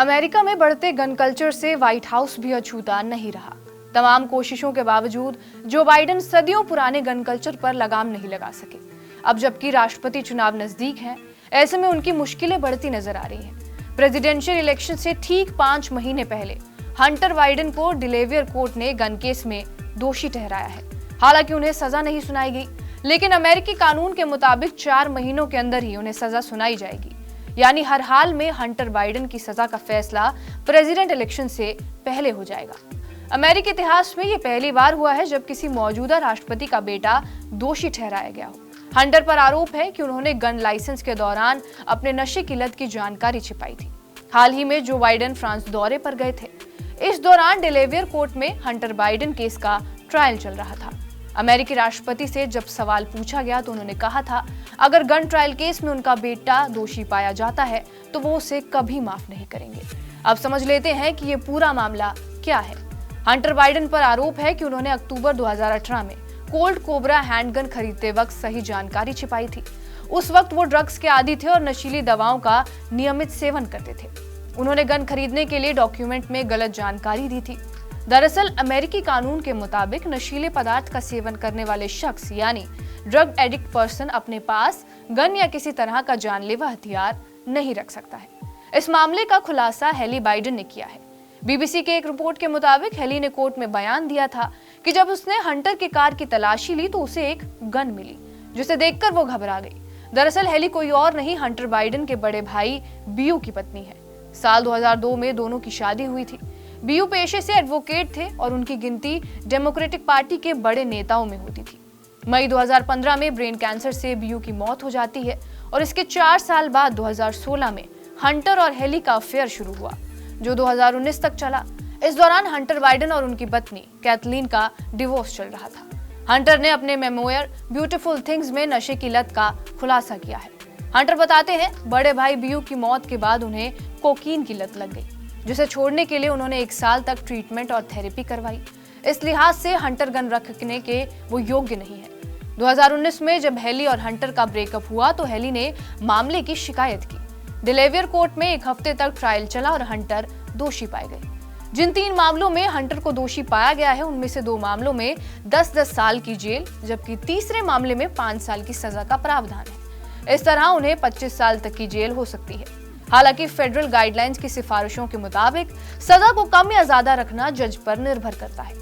America में बढ़ते gun culture से व्हाइट हाउस भी अछूता नहीं रहा। तमाम कोशिशों के बावजूद जो बाइडेन सदियों पुराने गन कल्चर पर लगाम नहीं लगा सके। अब जबकि राष्ट्रपति चुनाव नजदीक है, ऐसे में उनकी मुश्किलें बढ़ती नजर आ रही हैं। प्रेसिडेंशियल इलेक्शन से ठीक 5 महीने पहले हंटर बाइडेन को डिलेवियर कोर्ट ने गन केस में दोषी ठहराया है। हालांकि उन्हें सजा नहीं सुनाई गई, लेकिन अमेरिकी कानून के मुताबिक 4 महीनों के अंदर ही उन्हें सजा सुनाई जाएगी। यानी हर हाल में हंटर बाइडेन की सजा का फैसला प्रेसिडेंट इलेक्शन से पहले हो जाएगा। अमेरिकी इतिहास में यह पहली बार हुआ है जब किसी मौजूदा राष्ट्रपति का बेटा दोषी ठहराया गया हो। हंटर पर आरोप है कि उन्होंने गन लाइसेंस के दौरान अपने नशे की लत की जानकारी छिपाई थी। हाल ही में जो बाइडेन फ्रांस दौरे पर गए थे, इस दौरान डिलेवियर कोर्ट में हंटर बाइडेन केस का ट्रायल चल रहा था। अमेरिकी राष्ट्रपति से जब सवाल पूछा गया तो उन्होंने कहा था, अगर गन ट्रायल केस में उनका बेटा दोषी पाया जाता है तो वो उसे कभी माफ नहीं करेंगे। अब समझ लेते हैं कि ये पूरा मामला क्या है। हंटर बाइडेन पर आरोप है कि उन्होंने अक्टूबर 2018 में कोल्ट कोबरा हैंडगन खरीदते वक्त सही जानकारी छिपाई थी। उस वक्त वो ड्रग्स के आदी थे और नशीली दवाओं का नियमित सेवन करते थे। उन्होंने गन खरीदने के लिए डॉक्यूमेंट में गलत जानकारी दी थी। दरअसल अमेरिकी कानून के मुताबिक नशीले पदार्थ का सेवन करने वाले शख्स यानी ड्रग एडिक्ट पर्सन अपने पास गन या किसी तरह का जानलेवा हथियार नहीं रख सकता है। इस मामले का खुलासा हेली बाइडेन ने किया है। बीबीसी के एक रिपोर्ट के मुताबिक हेली ने कोर्ट में बयान दिया था कि जब उसने हंटर की कार की तलाशी ली तो उसे एक गन मिली, जिसे देखकर वो घबरा गई। दरअसल हेली कोई और नहीं, हंटर बाइडेन के बड़े भाई बीयू की पत्नी है। साल 2002 में दोनों की शादी हुई थी। बीयू पेशे से एडवोकेट थे और उनकी गिनती डेमोक्रेटिक पार्टी के बड़े नेताओं में होती थी। मई 2015 में ब्रेन कैंसर से बीयू की मौत हो जाती है और इसके 4 साल बाद 2016 में हंटर और हेली का अफेयर शुरू हुआ, जो 2019 तक चला। इस दौरान हंटर बाइडेन और उनकी पत्नी कैथलीन का डिवोर्स चल रहा था। हंटर ने अपने मेमोयर ब्यूटीफुल थिंग्स में नशे की लत का खुलासा किया है। हंटर बताते हैं, बड़े भाई बीयू की मौत के बाद उन्हें कोकीन की लत लग गई, जिसे छोड़ने के लिए उन्होंने 1 साल तक ट्रीटमेंट और थेरेपी करवाई। इस लिहाज से हंटर गन रखने के वो योग्य नहीं है। 2019 में जब हेली और हंटर का ब्रेकअप हुआ तो हेली ने मामले की शिकायत की। डिलेवियर कोर्ट में 1 हफ्ते तक ट्रायल चला और हंटर दोषी पाए गए। जिन 3 मामलों में हंटर को दोषी पाया गया है, उनमें से 2 मामलों में 10-10 साल की जेल, जबकि तीसरे मामले में 5 साल की सजा का प्रावधान है। इस तरह उन्हें 25 साल तक की जेल हो सकती है। हालांकि फेडरल गाइडलाइंस की सिफारिशों के मुताबिक सजा को कम या ज्यादा रखना जज पर निर्भर करता है।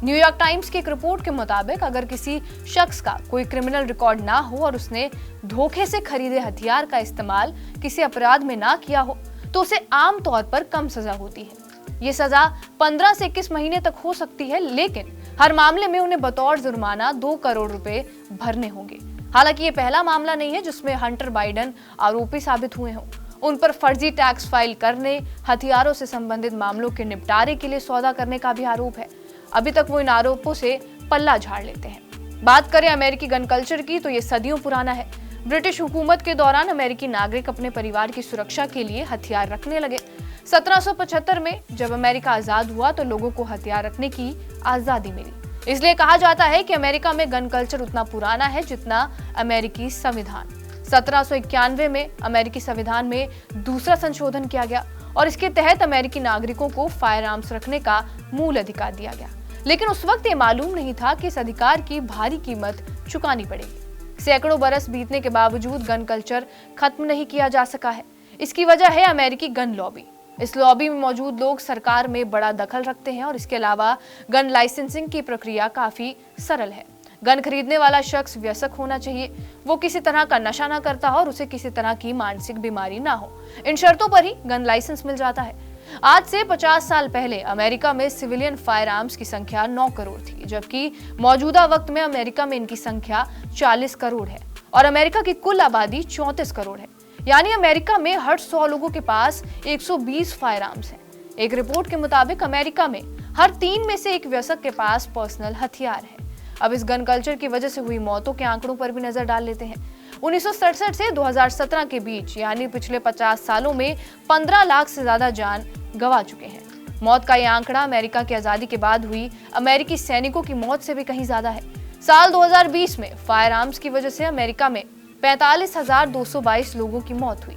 न्यूयॉर्क टाइम्स की एक रिपोर्ट के मुताबिक अगर किसी शख्स का कोई क्रिमिनल रिकॉर्ड ना हो और उसने धोखे से खरीदे हथियार का इस्तेमाल किसी अपराध में ना किया हो तो उसे आम तौर पर कम सजा होती है। ये सजा 15 से 21 महीने तक हो सकती है, लेकिन हर मामले में उन्हें बतौर जुर्माना 2 करोड़ रुपए भरने होंगे। हालांकि ये पहला मामला नहीं है जिसमें हंटर बाइडेन आरोपी साबित हुए हों। उन पर फर्जी टैक्स फाइल करने, हथियारों से संबंधित मामलों के निपटारे के लिए सौदा करने का भी आरोप है। अभी तक वो इन आरोपों से पल्ला झाड़ लेते हैं। बात करें अमेरिकी गन कल्चर की तो ये सदियों पुराना है। ब्रिटिश हुकूमत के दौरान अमेरिकी नागरिक अपने परिवार की सुरक्षा के लिए हथियार रखने लगे। 1775 में जब अमेरिका आजाद हुआ तो लोगों को हथियार रखने की आजादी मिली। इसलिए कहा जाता है कि अमेरिका में गन कल्चर उतना पुराना है जितना अमेरिकी संविधान। 1791 में अमेरिकी संविधान में दूसरा संशोधन किया गया और इसके तहत अमेरिकी नागरिकों को फायर आर्म्स रखने का मूल अधिकार दिया गया। लेकिन उस वक्त ये मालूम नहीं था कि इस अधिकार की भारी कीमत चुकानी पड़ेगी। सैकड़ों बरस बीतने के बावजूद गन कल्चर खत्म नहीं किया जा सका है। इसकी वजह है अमेरिकी गन लॉबी। इस लॉबी में मौजूद लोग सरकार में बड़ा दखल रखते हैं और इसके अलावा गन लाइसेंसिंग की प्रक्रिया काफी सरल है। गन खरीदने वाला शख्स वयस्क होना चाहिए, वो किसी तरह का नशा ना करता हो और उसे किसी तरह की मानसिक बीमारी ना हो। इन शर्तों पर ही गन लाइसेंस मिल जाता है। आज से 50 साल पहले अमेरिका में सिविलियन फायर आर्म्स की संख्या 9 करोड़ थी, जबकि मौजूदा वक्त में अमेरिका में इनकी संख्या 40 करोड़ है और अमेरिका की कुल आबादी 34 करोड़ है। यानी अमेरिका में हर 100 लोगों के पास 120 फायर आर्म्स हैं। एक रिपोर्ट के मुताबिक अमेरिका में हर 3 में से 1 वयस्क के पास पर्सनल हथियार है। अब इस गन कल्चर की वजह से हुई मौतों के आंकड़ों पर भी नजर डाल लेते हैं। 1967 से 2017 के बीच यानी पिछले 50 सालों में 15 लाख से ज्यादा जान गंवा चुके हैं। मौत का यह आंकड़ा अमेरिका की आजादी के बाद हुई अमेरिकी सैनिकों की मौत से भी कहीं ज्यादा है। साल 2020 में फायर आर्म्स की वजह से अमेरिका में 45,222 लोगों की मौत हुई।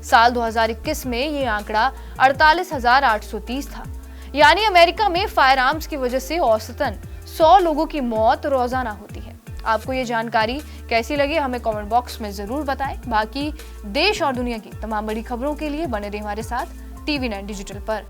साल 2021 में ये आंकड़ा 48,830 था। यानी अमेरिका में फायर आर्म्स की वजह से औसतन 100 लोगों की मौत रोजाना होती है। आपको ये जानकारी कैसी लगी हमें कमेंट बॉक्स में जरूर बताएं। बाकी देश और दुनिया की तमाम बड़ी खबरों के लिए बने रहिए हमारे साथ TV9 डिजिटल पर।